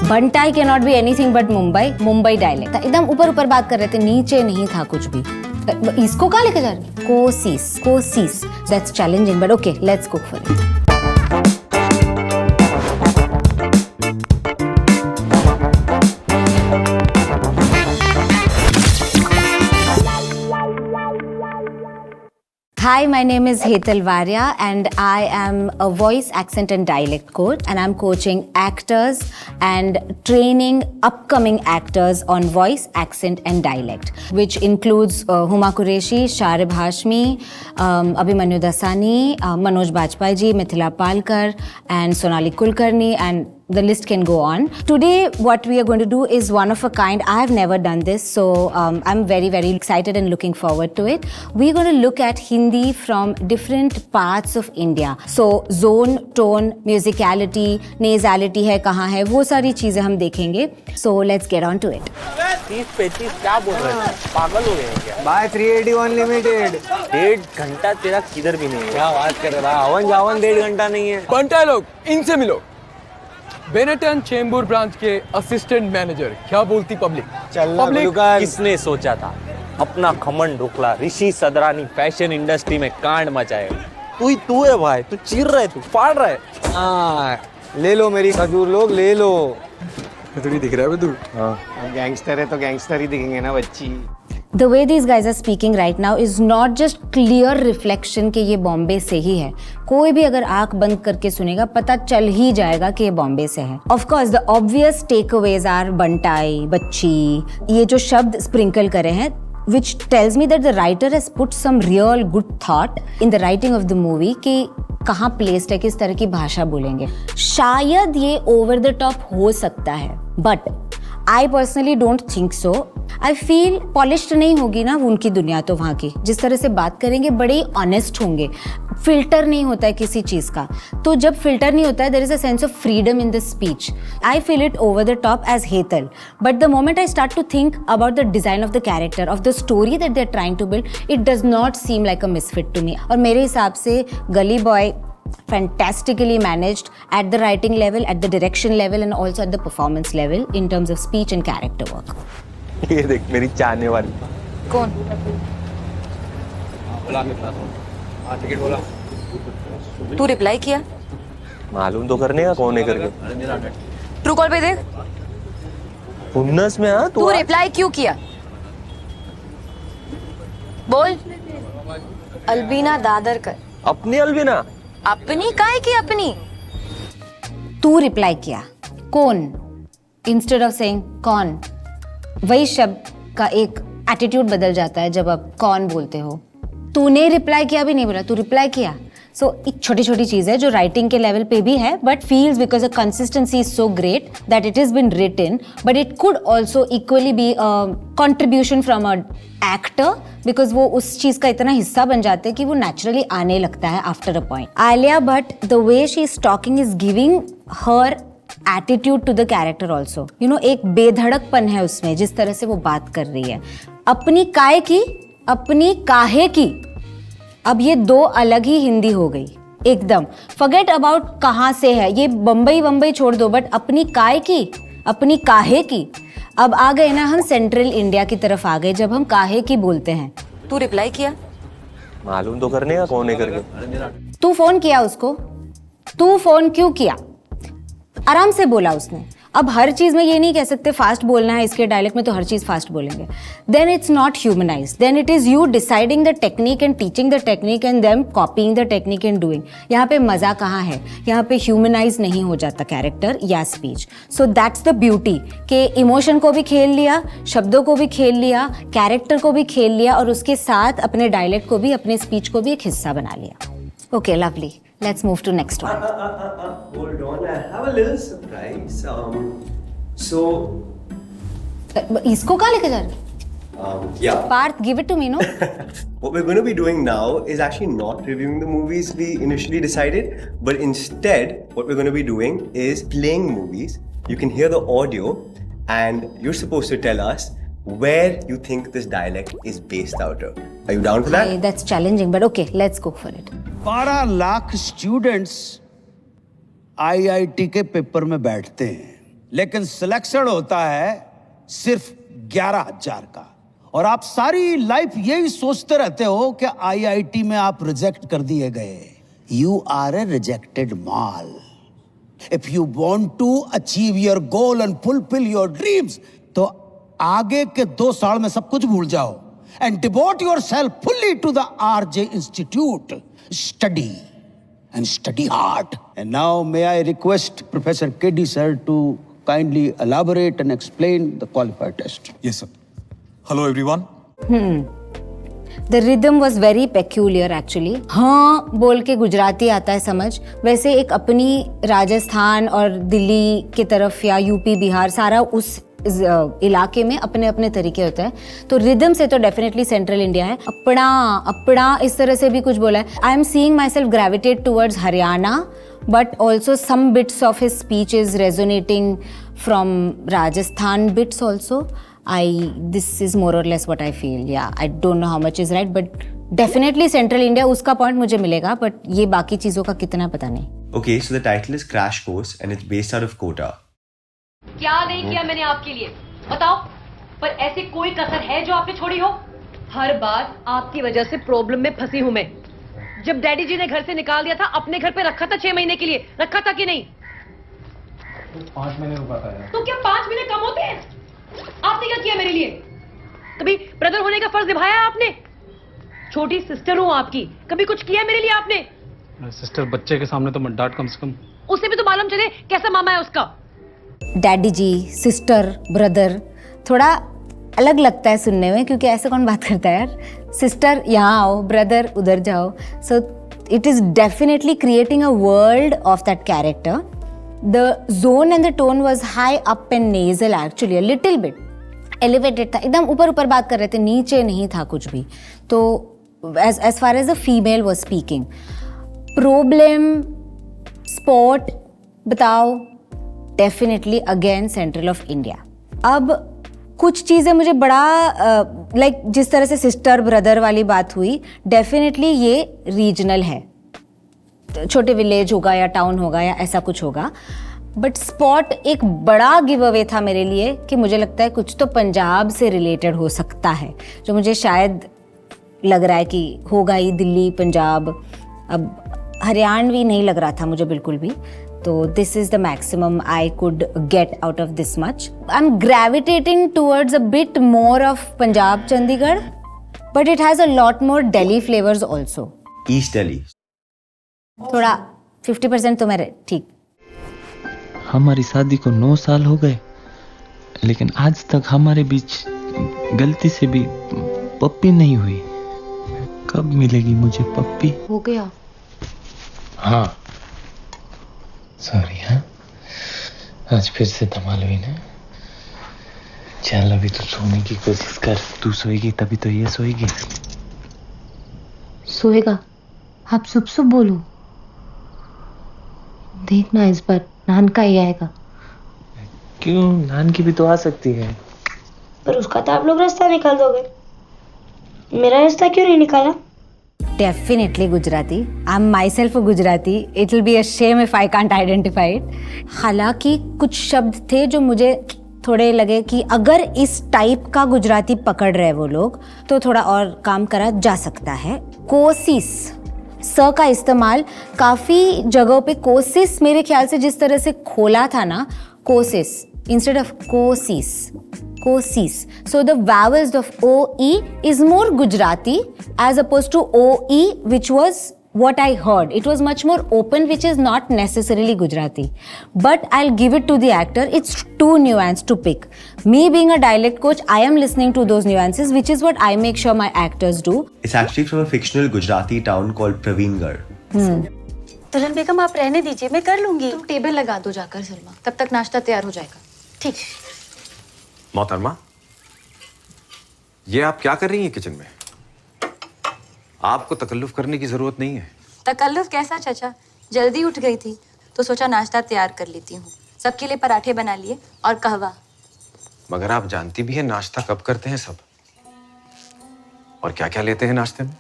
Bantai can not be anything but Mumbai dialect था। एकदम ऊपर ऊपर बात कर रहे थे, नीचे नहीं था कुछ भी। इसको कहाँ लेके जा रहे हैं? कोसिस that's challenging but okay let's go for it. Hi, my name is Hetal Varya and I am a voice accent and dialect coach, and I'm coaching actors and training upcoming actors on voice, accent and dialect, which includes Huma Qureshi, Sharib Hashmi, Abhimanyu Dasani, Manoj Bajpayee ji, Mithila Palkar and Sonali Kulkarni, and the list can go on. Today what we are going to do is one of a kind. I have never done this, so I'm very excited and looking forward to it. We're going to look at Hindi from different parts of India. So zone, tone, musicality, nasality है कहाँ है, वो सारी चीजें हम देखेंगे. So let's get on to it. 30-35 क्या बोल रहे हैं? पागल हो गए हैं क्या? Bye 381 limited. 1.5 घंटा तेरा किधर भी नहीं है। क्या बात कर रहा है? हवन जावन 1.5 घंटा नहीं है। बंटाई लोग इनसे मिलो। बेनेटन चेंबूर ब्रांच के असिस्टेंट मैनेजर। क्या बोलती पब्लिक? पब्लिक किसने सोचा था अपना खमन ढोकला ऋषि सदरानी फैशन इंडस्ट्री में कांड मचाएगा? तू है भाई, तू चीर रहा है, तू फाड़ रहा है। हाँ, ले लो मेरी खजूर लोग, ले लो। थोड़ी दिख रहा है तू? हाँ, गैंगस्टर है तो गैंगस्टर ही दिखेंगे ना बच्ची। The way these guys are speaking right now is not just clear reflection कि ये बॉम्बे से ही है। कोई भी अगर आंख बंद करके सुनेगा पता चल ही जाएगा कि ये बॉम्बे से है। Of course, the obvious takeaways are बंटाई, बच्ची, ये जो शब्द स्प्रिंकल करे हैं, which tells me that the writer has put some real good thought in the writing of the movie कि कहाँ प्लेस्ड है, किस तरह की भाषा बोलेंगे। शायद ये ओवर द टॉप हो सकता है, but I personally don't think so. I feel polished नहीं होगी ना उनकी दुनिया तो वहाँ की। जिस तरह से बात करेंगे बड़े ही ऑनेस्ट होंगे। फिल्टर नहीं होता है किसी चीज़ का। तो जब फिल्टर नहीं होता है there is a sense of freedom in the speech. I feel it over the top as Hetal. But the moment I start to think about the design of the character, of the story that they're trying to build, it does not seem like a misfit to me. और मेरे हिसाब से गली boy fantastically managed at the writing level, at the direction level and also at the performance level in terms of speech and character work. ये देख मेरी चाहने वाली। कौन? टिकट बोला। तू रिप्लाई किया? मालूम तो करने का कौन है करके। ट्रू कॉल पे देख। हुन्नस में हाँ तू रिप्लाई क्यों किया? बोल। अल्बीना दादरकर। अपनी अलविना? अपनी काहे की अपनी? तू रिप्लाई किया। कौन? इंस्टेड ऑफ सेइंग कौन, वही शब्द का एक एटीट्यूड बदल जाता है जब आप कौन बोलते हो। तूने रिप्लाई किया भी नहीं बोला, तू रिप्लाई किया। सो एक छोटी छोटी चीज़ है जो राइटिंग के लेवल पे भी है, but feels because the consistency is so great that it is been written, but it could also equally be contribution from a actor, because वो उस चीज़ का इतना हिस्सा बन जाते हैं कि वो नेचुरली आने लगता है after a point. Alia Bhatt, the way she is talking is giving her attitude to the character also. You know, एक बेधड़कपन है उसमें जिस तरह से वो बात कर रही है। अपनी काय की, अपनी काहे की, अब ये दो अलग ही हिंदी हो गई एकदम। फॉरगेट अबाउट कहाँ से है, ये बम्बई छोड़ दो, बट अपनी काय की, अपनी काहे की। अब आ गए ना हम सेंट्रल इंडिया की तरफ आ गए जब हम काहे की बोलते हैं। तू रिप्लाई किया? मालूम तो करने का कौन है करके। तू फोन किया उसको? तू फोन क्यों किया? आराम से बोला उसने। अब हर चीज में ये नहीं कह सकते फास्ट बोलना है, इसके डायलेक्ट में तो हर चीज फास्ट बोलेंगे। Then it's not humanised, then it is you deciding the technique and teaching the technique and then copying the technique and doing. यहाँ पे मजा कहाँ है? यहाँ पे ह्यूमनाइज नहीं हो जाता कैरेक्टर या speech. So that's the beauty कि इमोशन को भी खेल लिया, शब्दों को भी खेल लिया, कैरेक्टर को भी खेल लिया और उसके साथ अपने डायलेक्ट को भी, अपने स्पीच को भी एक हिस्सा बना लिया। Okay, lovely. Let's move to next one. Hold on, I have a little surprise. इसको कहाँ लेके जा रहे? Yeah. Parth, give it to me, no? What we're going to be doing now is actually not reviewing the movies we initially decided, but instead, what we're going to be doing is playing movies. You can hear the audio, and you're supposed to tell us where you think this dialect is based out of. Are you down for that? Hey, that's challenging, but okay, let's go for it. 12 lakh students IIT के paper में बैठते हैं, लेकिन selection होता है सिर्फ 11,000 का। और आप सारी लाइफ यही सोचते रहते हो कि आईआईटी में आप रिजेक्ट कर दिए गए। यू आर ए रिजेक्टेड माल। If you want to achieve your goal and fulfil your dreams, तो आगे के 2 साल में सब कुछ भूल जाओ and devote yourself fully to the RJ institute. Study and study hard. And now may I request Professor Keddy sir to kindly elaborate and explain the qualifier test. Yes, sir. Hello, everyone. The rhythm was very peculiar actually. हाँ बोल के गुजराती आता है समझ, वैसे एक अपनी राजस्थान और दिल्ली की तरफ या यूपी बिहार सारा उस इलाके में अपने अपने तरीके होते हैं। तो रिदम से तो डेफिनेटली सेंट्रल इंडिया है। अपना अपना इस तरह से भी कुछ बोला है। I am seeing my self gravitate towards Haryana, but also some bits of his speech is resonating from Rajasthan bits also. This is more or less what I feel. या I don't know how much is right, but definitely central India उसका point मुझे मिलेगा, but ये बाकी चीज़ों का कितना पता नहीं। Okay, so the title is Crash Course and it's based out of Kota. क्या नहीं किया मैंने आपके लिए बताओ, पर ऐसी कोई कसर है जो आपने छोड़ी हो? हर बार आपकी वजह से प्रॉब्लम में फंसी हूं मैं। जब डैडी जी ने घर से निकाल दिया था, अपने घर पे रखा था 6 महीने के लिए, रखा था कि नहीं? 5 महीने रुका था यार। तो क्या 5 महीने कम होते हैं? आपने क्या किया मेरे लिए? कभी ब्रदर होने का फर्ज निभाया आपने? छोटी सिस्टर हूं आपकी, कभी कुछ किया मेरे लिए आपने? सिस्टर बच्चे के सामने तो मत डांट कम से कम। उसे भी तो मालूम चले कैसा मामा है उसका। डैडी जी, सिस्टर, ब्रदर थोड़ा अलग लगता है सुनने में, क्योंकि ऐसे कौन बात करता है यार। सिस्टर यहाँ आओ, ब्रदर उधर जाओ। So it is definitely creating a world of that character. The zone and the tone was high up and nasal actually, a little bit elevated था, एकदम ऊपर ऊपर बात कर रहे थे, नीचे नहीं था कुछ भी। तो as far as the female was speaking, problem spot बताओ, definitely again central of India. अब कुछ चीज़ें मुझे बड़ा लाइक जिस तरह से सिस्टर ब्रदर वाली बात हुई, डेफिनेटली ये रीजनल है, छोटे विलेज होगा या टाउन होगा या ऐसा कुछ होगा। बट स्पॉट एक बड़ा गिव अवे था मेरे लिए कि मुझे लगता है कुछ तो पंजाब से रिलेटेड हो सकता है, जो मुझे शायद लग रहा है कि होगा ही, दिल्ली पंजाब। अब हरियाणवी नहीं लग रहा था मुझे बिल्कुल भी। तो this is the maximum I could get out of this much. I am gravitating towards a bit more of Punjab Chandigarh, but it has a lot more Delhi flavours also. East Delhi. थोड़ा 50% तो मेरे ठीक। हमारी शादी को 9 साल हो गए, लेकिन आज तक हमारे बीच गलती से भी पप्पी नहीं हुई। कब मिलेगी मुझे पप्पी? हो गया। हाँ सॉरी। हाँ आज फिर से धमाल हुई ना। चल अभी तो सोने की कोशिश कर, तू सोएगी तभी तो ये सोएगी। सोएगा? आप सुब सुब बोलो। देखना इस बार नान का ही आएगा। क्यों, नान की भी तो आ सकती है। पर उसका तो आप लोग रास्ता निकाल दोगे, मेरा रास्ता क्यों नहीं निकाला? Definitely Gujarati. I'm myself a Gujarati. It will be a shame if I can't identify it. हालांकि कुछ शब्द थे जो मुझे थोड़े लगे कि अगर इस टाइप का गुजराती पकड़ रहे वो लोग तो थोड़ा और काम करा जा सकता है। कोशिश, स का इस्तेमाल काफ़ी जगहों पे कोशिश मेरे ख्याल से जिस तरह से खोला था ना, कोशिश instead of कोशिश, कोशिश. So the vowels of OE is more Gujarati as opposed to OE, which was what I heard. It was much more open, which is not necessarily Gujarati. But I'll give it to the actor. It's too nuanced to pick. Me being a dialect coach, I am listening to those nuances, which is what I make sure my actors do. It's actually from a fictional Gujarati town called Praveengarh. दुल्हन बेगम आप रहने दीजिए, मैं कर लूंगी। तुम table लगा दो जाकर सलमा, तब तक नाश्ता तैयार हो जाएगा। ठीक। मोहतरमा, ये आप क्या कर रही हैं किचन में? आपको तकल्लुफ करने की जरूरत नहीं है। तकल्लुफ कैसा चाचा, जल्दी उठ गई थी तो सोचा नाश्ता तैयार कर लेती हूँ। सबके लिए पराठे बना लिए और कहवा। मगर आप जानती भी हैं नाश्ता कब करते हैं सब, और क्या क्या लेते हैं नाश्ते में,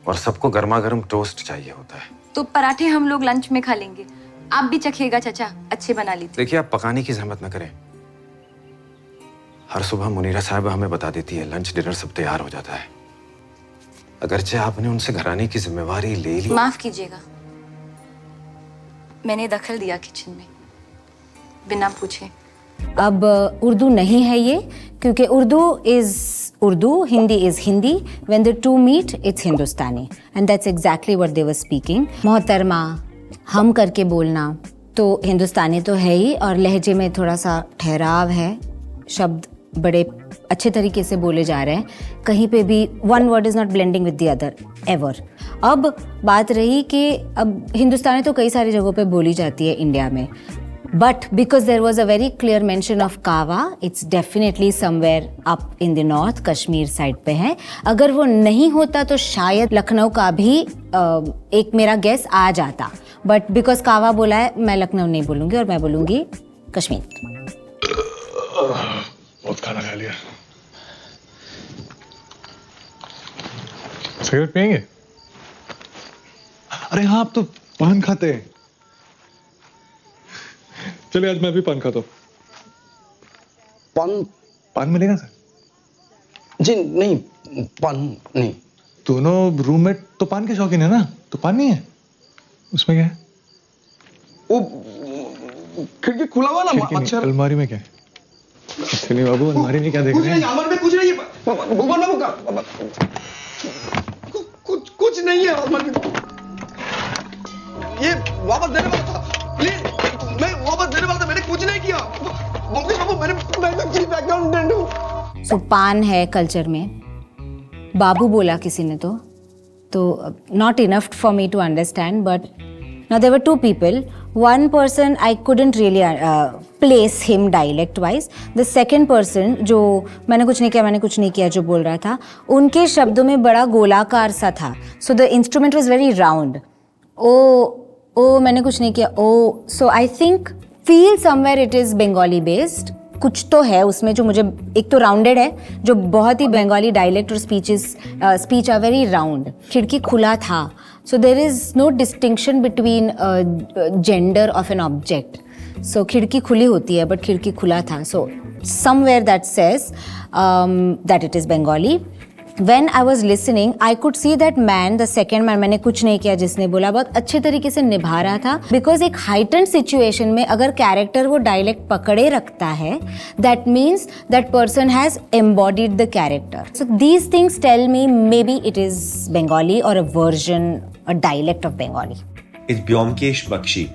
और सबको गर्मा गर्म टोस्ट चाहिए होता है। तो पराठे हम लोग लंच में खा लेंगे, आप भी चखिएगा चाचा, अच्छे बना ली थी। देखिए, आप पकाने की जहमत न करें। हर सुबह मुनीरा साहब हमें बता देती है, लंच डिनर सब तैयार हो जाता है। अगरचे आपने उनसे घर आने की जिम्मेवारी ले ली। माफ कीजिएगा, मैंने दखल दिया किचन में बिना पूछे। अब उर्दू नहीं है ये, क्योंकि Urdu is Urdu, Hindi is Hindi. When the two meet, it's Hindustani. And that's exactly what they were speaking. मोहतरमा, हम करके बोलना तो हिंदुस्तानी तो है ही, और लहजे में थोड़ा सा ठहराव है, शब्द बड़े अच्छे तरीके से बोले जा रहे हैं. कहीं पे भी one word is not blending with the other ever. अब बात रही कि अब हिंदुस्तानी तो कई सारी जगहों पे बोली जाती है इंडिया में, but because there was a very clear mention of कावा, it's definitely somewhere up in the north, Kashmir side पे है. अगर वो नहीं होता तो शायद लखनऊ का भी एक मेरा गेस आ जाता, but because कावा बोला है, मैं लखनऊ नहीं बोलूँगी और मैं बोलूँगी कश्मीर. बहुत खाना खा लिया. सिगरेट पियेंगे? अरे हाँ, आप तो पान खाते हैं. चलिए, आज मैं भी पान खाता हूँ. पान मिलेगा सर? जी नहीं, पान नहीं. दोनों रूममेट तो पान के शौकीन है ना, तो पान नहीं है उसमें क्या है? वो खिड़की खुला हुआ ना, मच्छर. अलमारी में क्या है? नहीं बाबू, अलमारी में क्या देख रहे हैं? अलमारी में कुछ नहीं है. भगवान बाबू का कुछ नहीं है अलमारी में. ये वापस देने वाला था, प्लीज. मैं वापस देने वाला था, मैंने कुछ नहीं किया. मुकेश बाबू, मैं एक्चुअली बैकग्राउंड हूं. सो पान है कल्चर में, बाबू बोला किसी ने तो not enough for me to understand, but now there were two people. One person I couldn't really place him dialect wise. The second person जो मैंने कुछ नहीं किया जो बोल रहा था, उनके शब्दों में बड़ा गोलाकार सा था. So the instrument was very round. ओ मैंने कुछ नहीं किया. So I think feel somewhere it is Bengali based. कुछ तो है उसमें जो मुझे, एक तो राउंडेड है जो बहुत ही बंगाली डायलेक्ट और स्पीच आर वेरी राउंड. खिड़की खुला था, so there is no distinction between gender of an object. So खिड़की खुली होती है बट खिड़की खुला था. So somewhere that says that it is Bengali. When I was listening, I could see that man, the second man, मैंने कुछ नहीं किया जिसने बोला, बहुत अच्छे तरीके से निभा रहा था. Because एक heightened situation में अगर कैरेक्टर वो डायलेक्ट पकड़े रखता है, that means that person has embodied the character. So these things tell me maybe it is Bengali or a version, a dialect of Bengali. It's Byomkesh Bakshi.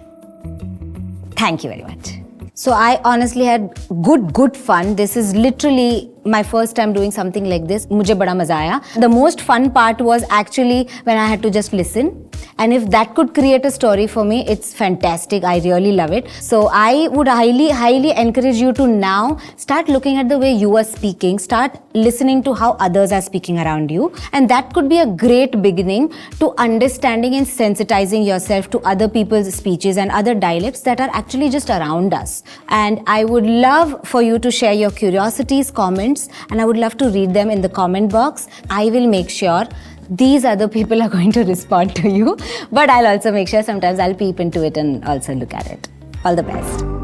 Thank you very much. So I honestly had good fun. This is literally my first time doing something like this. मुझे बड़ा मजा आया. The most fun part was actually when I had to just listen. And if that could create a story for me, it's fantastic. I really love it. So I would highly encourage you to now start looking at the way you are speaking. Start listening to how others are speaking around you. And that could be a great beginning to understanding and sensitizing yourself to other people's speeches and other dialects that are actually just around us. And I would love for you to share your curiosities, comments, and I would love to read them in the comment box. I will make sure these other people are going to respond to you, but I'll also make sure sometimes I'll peep into it and also look at it. All the best.